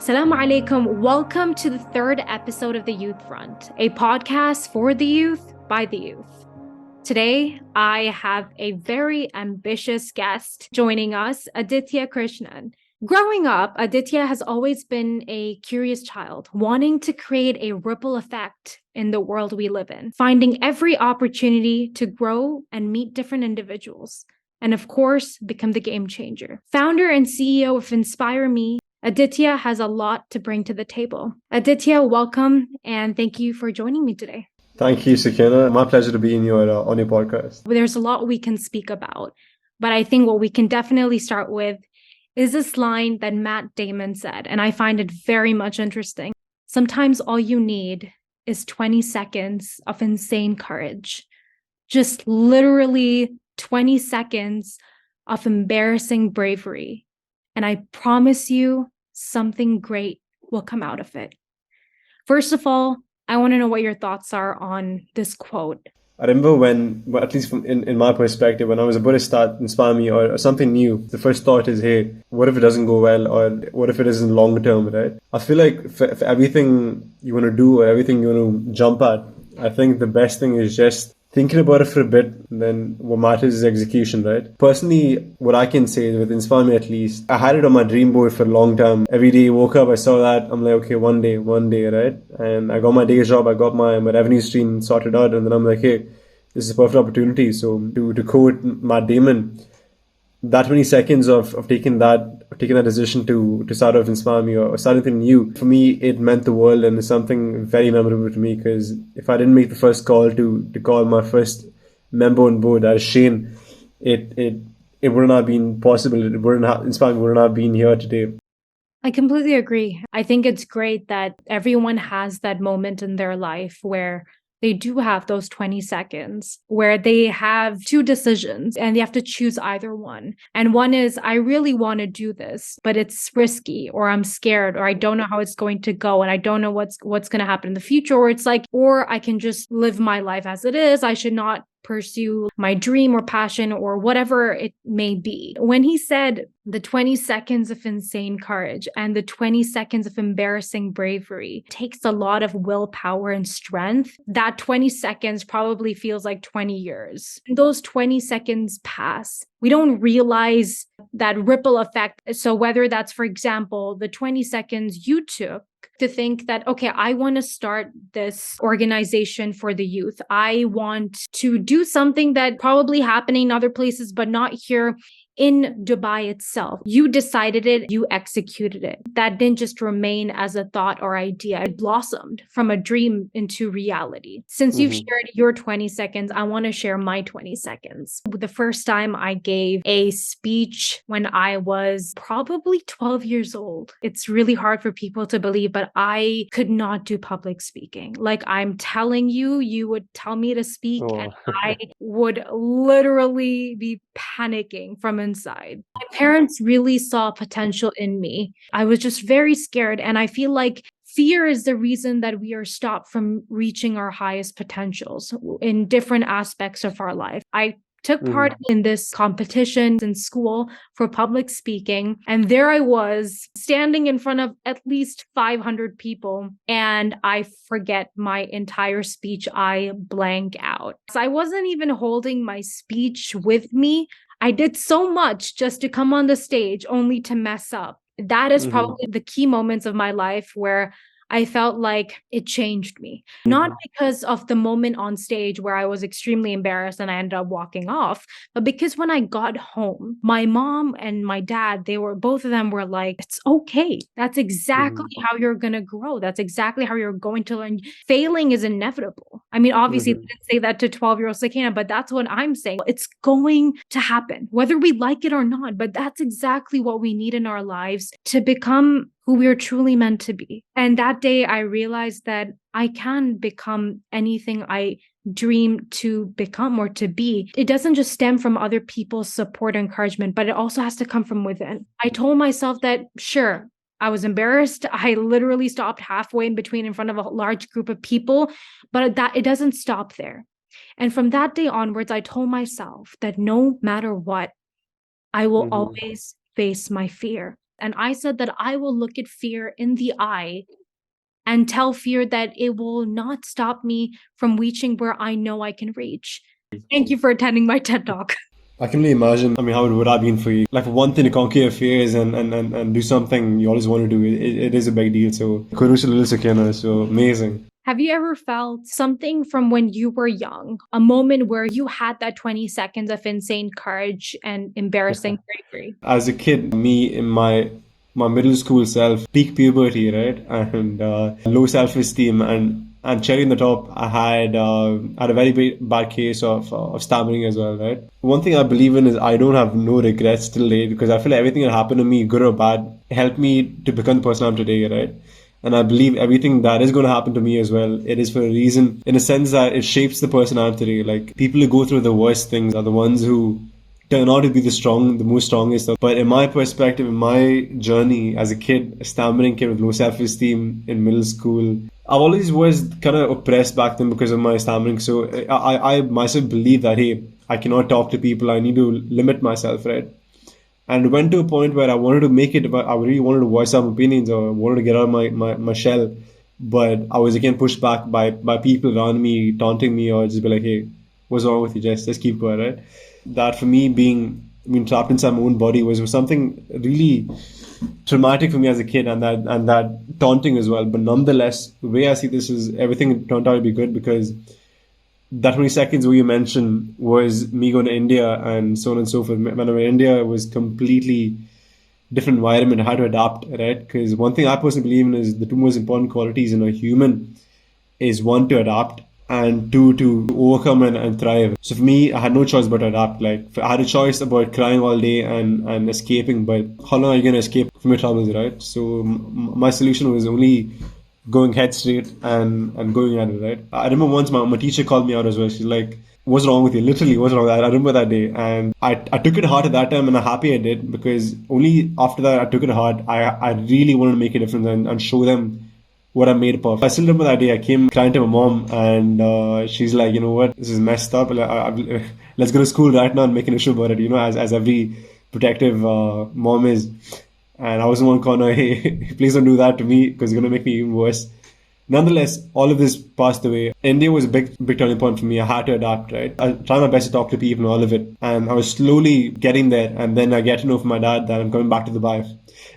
Assalamu alaikum. Welcome to the third episode of The Youth Front, a podcast for the youth by the youth. Today, I have a very ambitious guest joining us, Aditya Krishnan. Growing up, Aditya has always been a curious child, wanting to create a ripple effect in the world we live in, finding every opportunity to grow and meet different individuals, and of course, become the game changer. Founder and CEO of InspireMe, Aditya has a lot to bring to the table. Aditya, welcome, and thank you for joining me today. Thank you, Sakina. My pleasure to be on your podcast. There's a lot we can speak about, but I think what we can definitely start with is this line that Matt Damon said, and I find it very much interesting. Sometimes all you need is 20 seconds of insane courage. Just literally 20 seconds of embarrassing bravery. And I promise you, something great will come out of it. First of all, I want to know what your thoughts are on this quote. I remember when, well, at least in my perspective, when I was about to start InspireMe or something new, the first thought is, hey, what if it doesn't go well, or what if it isn't long term, right? I feel like for everything you want to do or everything you want to jump at, I think the best thing is just thinking about it for a bit, and then what matters is execution, right? Personally, what I can say with InspireMe at least, I had it on my dream board for a long time. Every day I woke up, I saw that, I'm like, okay, one day, right? And I got my day job, I got my revenue stream sorted out, and then I'm like, hey, this is a perfect opportunity. So to quote Matt Damon, that 20 seconds of taking that decision to start off InspireMe or start anything new, for me, it meant the world, and it's something very memorable to me, because if I didn't make the first call to call my first member on board, that is Shane, it would not have been possible. InspireMe would not have been here today. I completely agree. I think it's great that everyone has that moment in their life where they do have those 20 seconds where they have two decisions and they have to choose either one. And one is, I really want to do this, but it's risky, or I'm scared, or I don't know how it's going to go, and I don't know what's going to happen in the future. Or it's like, or I can just live my life as it is. I should not pursue my dream or passion or whatever it may be. When he said the 20 seconds of insane courage and the 20 seconds of embarrassing bravery takes a lot of willpower and strength, that 20 seconds probably feels like 20 years. Those 20 seconds pass. We don't realize that ripple effect. So whether that's, for example, the 20 seconds you took to think that, okay, I want to start this organization for the youth. I want to do something that probably happening in other places, but not here in Dubai itself. You decided it, you executed it. That didn't just remain as a thought or idea. It blossomed from a dream into reality. Since you've shared your 20 seconds, I want to share my 20 seconds. The first time I gave a speech when I was probably 12 years old. It's really hard for people to believe, but I could not do public speaking. Like, I'm telling you, you would tell me to speak and I would literally be panicking from inside. My parents really saw potential in me. I was just very scared. And I feel like fear is the reason that we are stopped from reaching our highest potentials in different aspects of our life. I took part in this competition in school for public speaking. And there I was standing in front of at least 500 people. And I forget my entire speech. I blank out. So I wasn't even holding my speech with me. I did so much just to come on the stage only to mess up. That is probably the key moments of my life where I felt like it changed me. Not because of the moment on stage where I was extremely embarrassed and I ended up walking off, but because when I got home, my mom and my dad, both of them were like, it's okay. That's exactly how you're going to grow. That's exactly how you're going to learn. Failing is inevitable. I mean, obviously, they didn't say that to 12-year-old Sakina, but that's what I'm saying. It's going to happen, whether we like it or not. But that's exactly what we need in our lives to become who we are truly meant to be. And that day I realized that I can become anything I dream to become or to be. It doesn't just stem from other people's support and encouragement, but it also has to come from within. I told myself that, sure, I was embarrassed. I literally stopped halfway in between in front of a large group of people, but that it doesn't stop there. And from that day onwards, I told myself that no matter what, I will always face my fear. And I said that I will look at fear in the eye and tell fear that it will not stop me from reaching where I know I can reach. Thank you for attending my TED Talk. I can only imagine, I mean, how it would have been for you. Like, for one thing to conquer your fears and do something you always want to do, it is a big deal. So, kudos to little Sakina. So, amazing. Have you ever felt something from when you were young, a moment where you had that 20 seconds of insane courage and embarrassing bravery? As a kid, me in my middle school self, peak puberty, right, and low self-esteem, and cherry on the top, I had a very bad case of stammering as well, right. One thing I believe in is I don't have no regrets till date, because I feel like everything that happened to me, good or bad, helped me to become the person I'm today, right. And I believe everything that is going to happen to me as well, it is for a reason, in a sense that it shapes the person I am today. Like, people who go through the worst things are the ones who turn out to be the most strongest. But in my perspective, in my journey as a kid, a stammering kid with low self-esteem in middle school, I always was kind of oppressed back then because of my stammering. So I myself believe that, hey, I cannot talk to people. I need to limit myself, right? And went to a point where I wanted to make it, but I really wanted to voice some opinions or wanted to get out of my shell. But I was again pushed back by people around me, taunting me, or just be like, hey, what's wrong with you? Just keep going, right? That for me, being trapped inside my own body was something really traumatic for me as a kid, and that taunting as well. But nonetheless, the way I see this is everything turned out to be good, because that 20 seconds where you mentioned was me going to India and so on and so forth. When I went to India, it was completely different environment. I had to adapt, right? Because one thing I personally believe in is the two most important qualities in a human is, one, to adapt, and two, to overcome and thrive. So for me, I had no choice but to adapt. Like, I had a choice about crying all day and escaping, but how long are you going to escape from your troubles, right? So my solution was only going head straight and going at it, right? I remember once my teacher called me out as well. She's like, what's wrong with you? Literally, what's wrong with that? I remember that day. And I took it hard at that time, and I'm happy I did, because only after that I took it hard. I really wanted to make a difference and show them what I'm made up of. I still remember that day. I came crying to my mom, and she's like, you know what, this is messed up. Let's go to school right now and make an issue about it, as every protective mom is. And I was in one corner, hey, please don't do that to me, because it's going to make me even worse. Nonetheless, all of this passed away. India was a big turning point for me. I had to adapt, right? I tried my best to talk to people and all of it. And I was slowly getting there. And then I get to know from my dad that I'm coming back to Dubai.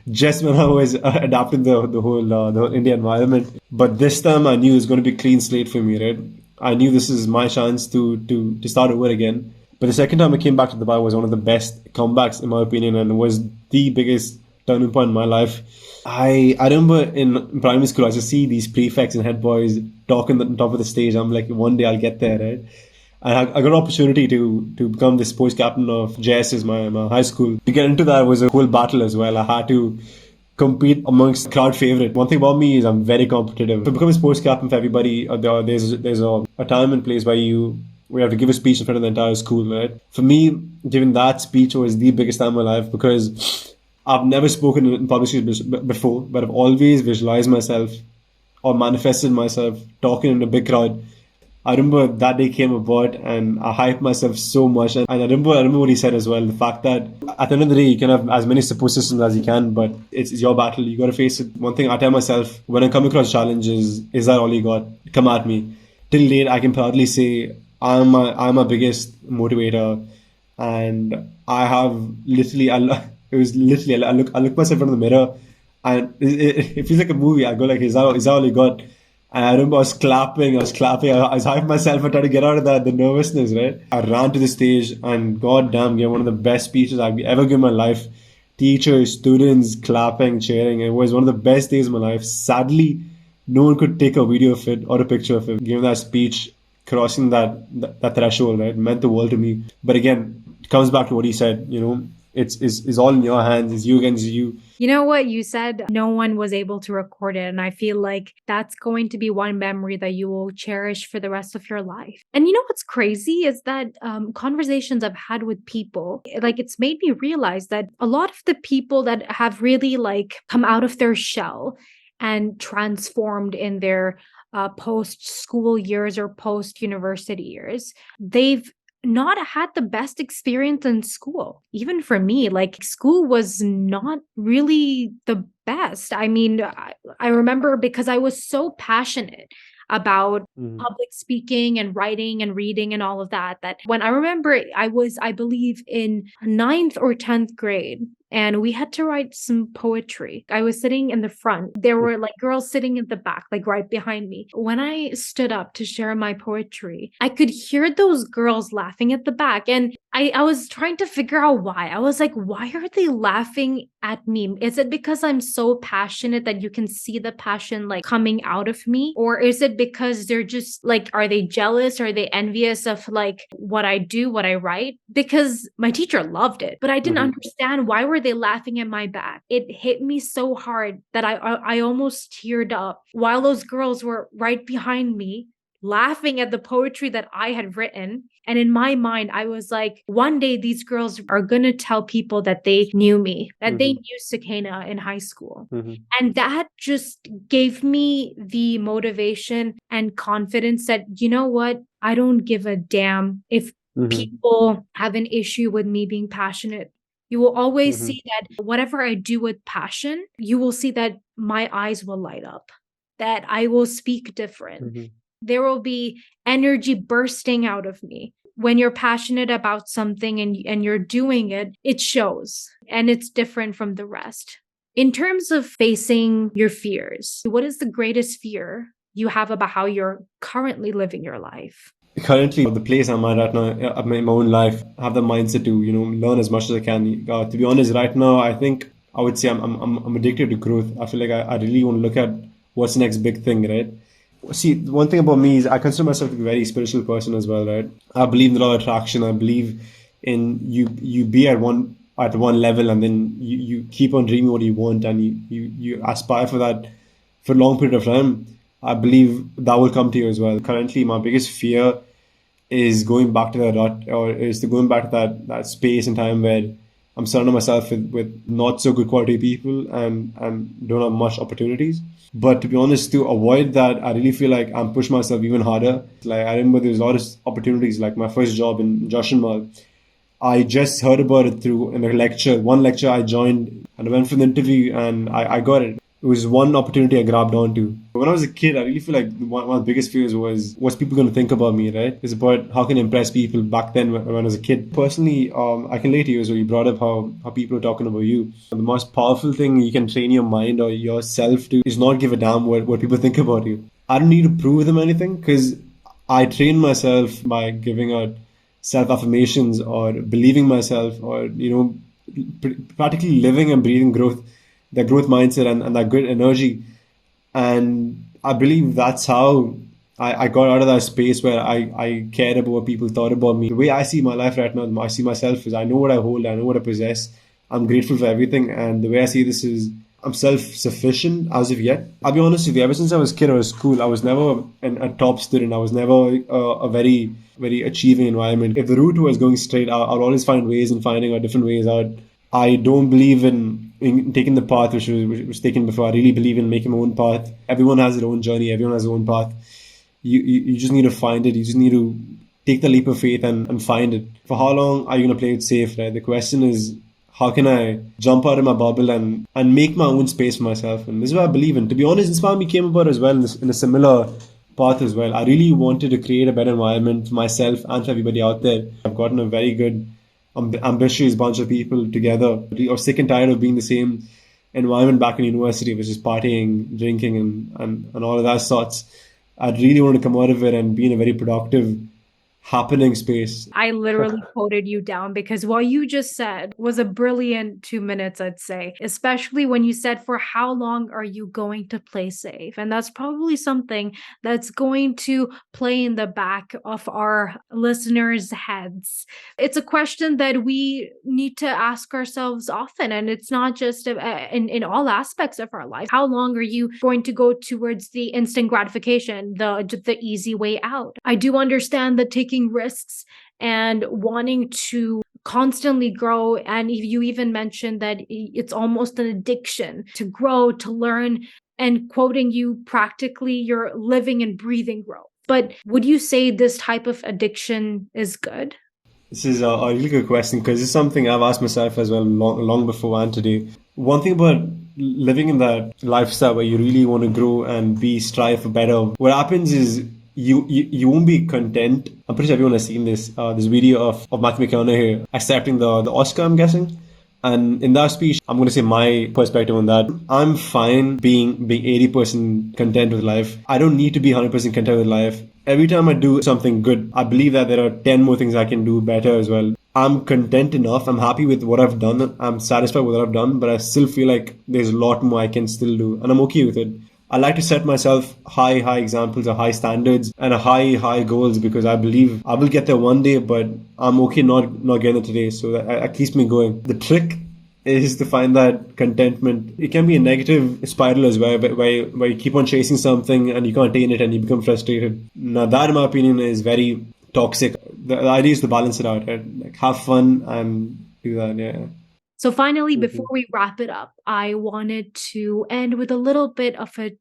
Just when I was adapting the whole India environment. But this time I knew it was going to be a clean slate for me, right? I knew this is my chance to start over again. But the second time I came back to Dubai was one of the best comebacks, in my opinion, and was the biggest turning point in my life. I remember in primary school, I used to see these prefects and head boys talking on top of the stage. I'm like, one day I'll get there, right? And I got an opportunity to become the sports captain of JS, my high school. To get into that was a whole battle as well. I had to compete amongst crowd favorite. One thing about me is I'm very competitive. To become a sports captain for everybody, there's a time and place where we have to give a speech in front of the entire school, right? For me, giving that speech was the biggest time of my life, because I've never spoken in public speeches before, but I've always visualized myself or manifested myself talking in a big crowd. I remember that day came about, and I hyped myself so much. And I remember what he said as well. The fact that at the end of the day, you can have as many support systems as you can, but it's your battle. You got to face it. One thing I tell myself when I come across challenges is that all you got? Come at me. Till date, I can proudly say I'm my biggest motivator, and I have literally. It was literally, I look myself in the mirror, and it feels like a movie. I go like, is that all you got? And I remember I was clapping, I was hyping myself and trying to get out of the nervousness, right? I ran to the stage and goddamn gave one of the best speeches I've ever given in my life. Teachers, students, clapping, cheering. It was one of the best days of my life. Sadly, no one could take a video of it or a picture of it. Giving that speech, crossing that threshold, right? It meant the world to me. But again, it comes back to what he said, it's all in your hands. It's you against you. You know what you said? No one was able to record it. And I feel like that's going to be one memory that you will cherish for the rest of your life. And you know what's crazy is that conversations I've had with people, like it's made me realize that a lot of the people that have really like come out of their shell and transformed in their post school years or post university years, they've not had the best experience in school. Even for me, like school was not really the best. I mean, I remember because I was so passionate about Mm-hmm. public speaking and writing and reading and all of that, that when I remember I was, I believe, in ninth or 10th grade, and we had to write some poetry. I was sitting in the front. There were like girls sitting in the back, like right behind me. When I stood up to share my poetry, I could hear those girls laughing at the back. And I was trying to figure out why. I was like, why are they laughing at me? Is it because I'm so passionate that you can see the passion like coming out of me? Or is it because they're just like, are they jealous? Are they envious of like what I do, what I write? Because my teacher loved it, but I didn't Mm-hmm. understand why were they laughing at my back. It hit me so hard that I almost teared up while those girls were right behind me laughing at the poetry that I had written. And in my mind, I was like, one day these girls are going to tell people that they knew me, that they Mm-hmm. knew Sakena in high school. Mm-hmm. And that just gave me the motivation and confidence that, you know what? I don't give a damn if Mm-hmm. people have an issue with me being passionate. You will always Mm-hmm. see that whatever I do with passion, you will see that my eyes will light up, that I will speak different. Mm-hmm. There will be energy bursting out of me. When you're passionate about something and you're doing it, it shows and it's different from the rest. In terms of facing your fears, what is the greatest fear you have about how you're currently living your life? Currently, the place I'm at right now in my own life, I have the mindset to learn as much as I can. To be honest, right now, I think I would say I'm addicted to growth. I feel like I really want to look at what's the next big thing, right? See, one thing about me is I consider myself to be a very spiritual person as well, right? I believe in the law of attraction. I believe in you be at one level, and then you keep on dreaming what you want, and you aspire for that for a long period of time. I believe that will come to you as well. Currently, my biggest fear is going back to that rut, or is to going back to that space and time where I'm surrounding myself with not so good quality people and don't have much opportunities. But to be honest, to avoid that, I really feel like I'm pushing myself even harder. Like I remember there's a lot of opportunities, like my first job in Josh and Mal. I just heard about it through in a lecture. One lecture I joined and I went for the interview and I got it. It was one opportunity I grabbed onto. When I was a kid, I really feel like one of the biggest fears was what's people going to think about me, right? It's about how can I impress people back then when I was a kid. Personally, I can relate to you, so you brought up how people are talking about you. The most powerful thing you can train your mind or yourself to is not give a damn what people think about you. I don't need to prove them anything because I train myself by giving out self affirmations or believing myself or practically living and breathing growth, the growth mindset and that good energy. And I believe that's how I got out of that space where I cared about what people thought about me. The way I see my life right now, I see myself is I know what I hold, I know what I possess. I'm grateful for everything. And the way I see this is I'm self-sufficient as of yet. I'll be honest with you, ever since I was a kid or school, I was never a top student. I was never a very, very achieving environment. If the route was going straight, I'll always find ways and finding out different ways out. I don't believe in taking the path which was taken before. I really believe in making my own path. Everyone has their own journey. Everyone has their own path. You just need to find it. You just need to take the leap of faith and find it. For how long are you going to play it safe, right? The question is, how can I jump out of my bubble and make my own space for myself? And this is what I believe in. To be honest, InspireMe came about as well in a similar path as well. I really wanted to create a better environment for myself and for everybody out there. I've gotten a very good, ambitious bunch of people together. I was sick and tired of being the same environment back in university, which is partying, drinking, and all of that sorts. I really want to come out of it and be in a very productive, happening space. I literally quoted you down because what you just said was a brilliant 2 minutes, I'd say, especially when you said, for how long are you going to play safe? And that's probably something that's going to play in the back of our listeners' heads. It's a question that we need to ask ourselves often. And it's not just in all aspects of our life. How long are you going to go towards the instant gratification, the easy way out? I do understand that taking risks and wanting to constantly grow. And you even mentioned that it's almost an addiction to grow, to learn, and quoting you, practically you're living and breathing growth. But would you say this type of addiction is good? This is a really good question because it's something I've asked myself as well long before and today. One thing about living in that lifestyle where you really want to grow and strive for better, what happens is you won't be content. I'm pretty sure everyone has seen this video of Matthew McConaughey accepting the Oscar, I'm guessing. And in that speech, I'm going to say my perspective on that. I'm fine being 80% content with life. I don't need to be 100% content with life. Every time I do something good, I believe that there are 10 more things I can do better as well. I'm content enough. I'm happy with what I've done. I'm satisfied with what I've done, but I still feel like there's a lot more I can still do, and I'm okay with it. I like to set myself high examples or high standards and high goals because I believe I will get there one day, but I'm okay not getting there today. So that keeps me going. The trick is to find that contentment. It can be a negative spiral as well, where you keep on chasing something and you can't attain it and you become frustrated. Now that, in my opinion, is very toxic. The idea is to balance it out, right? Like have fun and do that. Yeah. So finally, before we wrap it up, I wanted to end with a little bit of an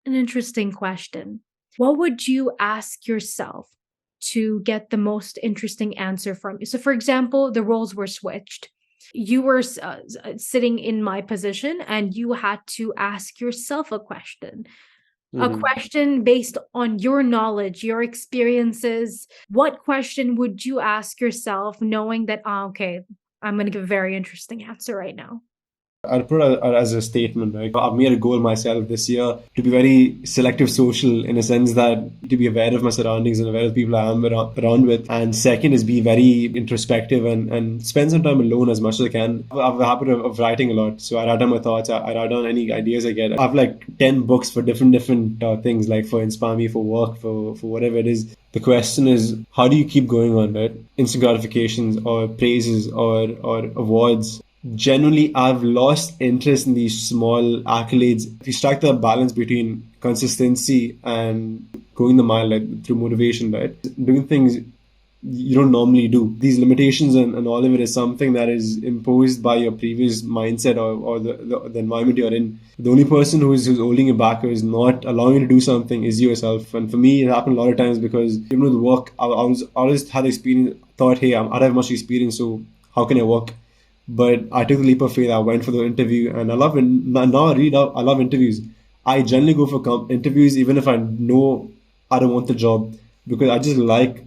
interesting question. What would you ask yourself to get the most interesting answer from you? So, for example, the roles were switched. You were sitting in my position and you had to ask yourself a question. A question based on your knowledge, your experiences. What question would you ask yourself knowing that, okay, I'm going to give a very interesting answer right now? I'll put it as a statement, right? I've made a goal myself this year to be very selective social in a sense that to be aware of my surroundings and aware of the people I am around with. And second is be very introspective and spend some time alone as much as I can. I have a habit of writing a lot. So I write down my thoughts. I write down any ideas I get. I have like 10 books for different things, like for InspireMe, for work, for whatever it is. The question is, how do you keep going on, right? Instant gratifications or praises or awards. Generally, I've lost interest in these small accolades. If you strike the balance between consistency and going the mile, like through motivation, right? Doing things you don't normally do. These limitations and all of it is something that is imposed by your previous mindset or the environment you're in. The only person who's holding you back or is not allowing you to do something is yourself. And for me, it happened a lot of times because even with work, I always had the experience, thought, hey, I don't have much experience, so how can I work? But I took the leap of faith. I went for the interview, and I love it. Now I love interviews. I generally go for interviews even if I know I don't want the job because I just like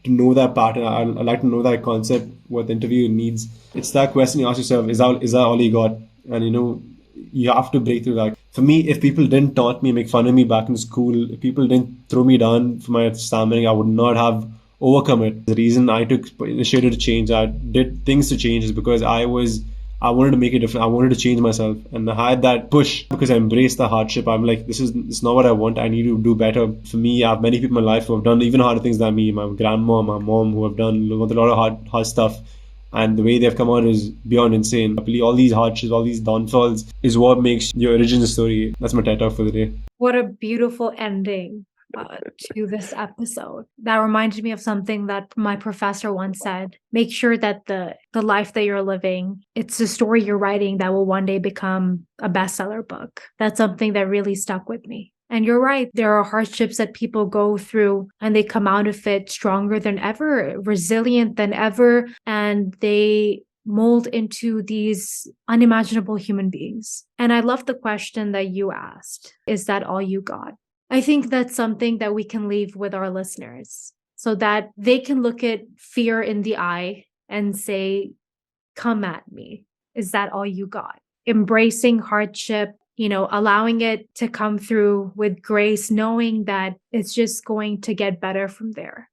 to know that pattern. I like to know that concept, what the interview needs. It's that question you ask yourself: is that all you got? And you have to break through that. For me, if people didn't taunt me, make fun of me back in school, if people didn't throw me down for my stammering, I would not have overcome it. The reason I took initiative to change, I did things to change, is because I wanted to make it different. I wanted to change myself, and I had that push because I embraced the hardship. I'm like, this is not what I want. I need to do better. For me, I have many people in my life who have done even harder things than me. My grandma, my mom, who have done a lot of hard stuff. And the way they've come out is beyond insane. I believe all these hardships, all these downfalls is what makes your origin story. That's my TED Talk for the day. What a beautiful ending to this episode. That reminded me of something that my professor once said. Make sure that the life that you're living, it's the story you're writing that will one day become a bestseller book. That's something that really stuck with me. And you're right. There are hardships that people go through and they come out of it stronger than ever, resilient than ever, and they mold into these unimaginable human beings. And I love the question that you asked. Is that all you got? I think that's something that we can leave with our listeners so that they can look at fear in the eye and say, come at me. Is that all you got? Embracing hardship, allowing it to come through with grace, knowing that it's just going to get better from there.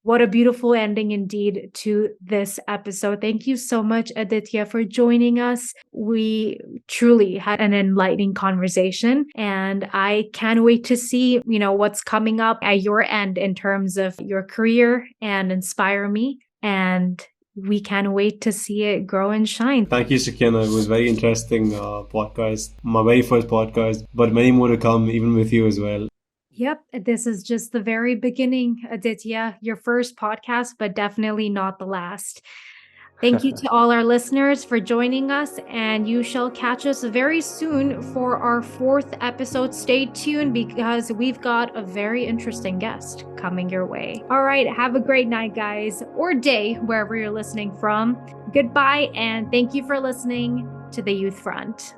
What a beautiful ending indeed to this episode. Thank you so much, Aditya, for joining us. We truly had an enlightening conversation, and I can't wait to see, what's coming up at your end in terms of your career and InspireMe. And we can't wait to see it grow and shine. Thank you, Sakina. It was a very interesting podcast. My very first podcast, but many more to come, even with you as well. Yep, this is just the very beginning, Aditya. Your first podcast, but definitely not the last. Thank you to all our listeners for joining us, and you shall catch us very soon for our 4th episode. Stay tuned because we've got a very interesting guest coming your way. All right, have a great night, guys, or day, wherever you're listening from. Goodbye, and thank you for listening to the Youth Front.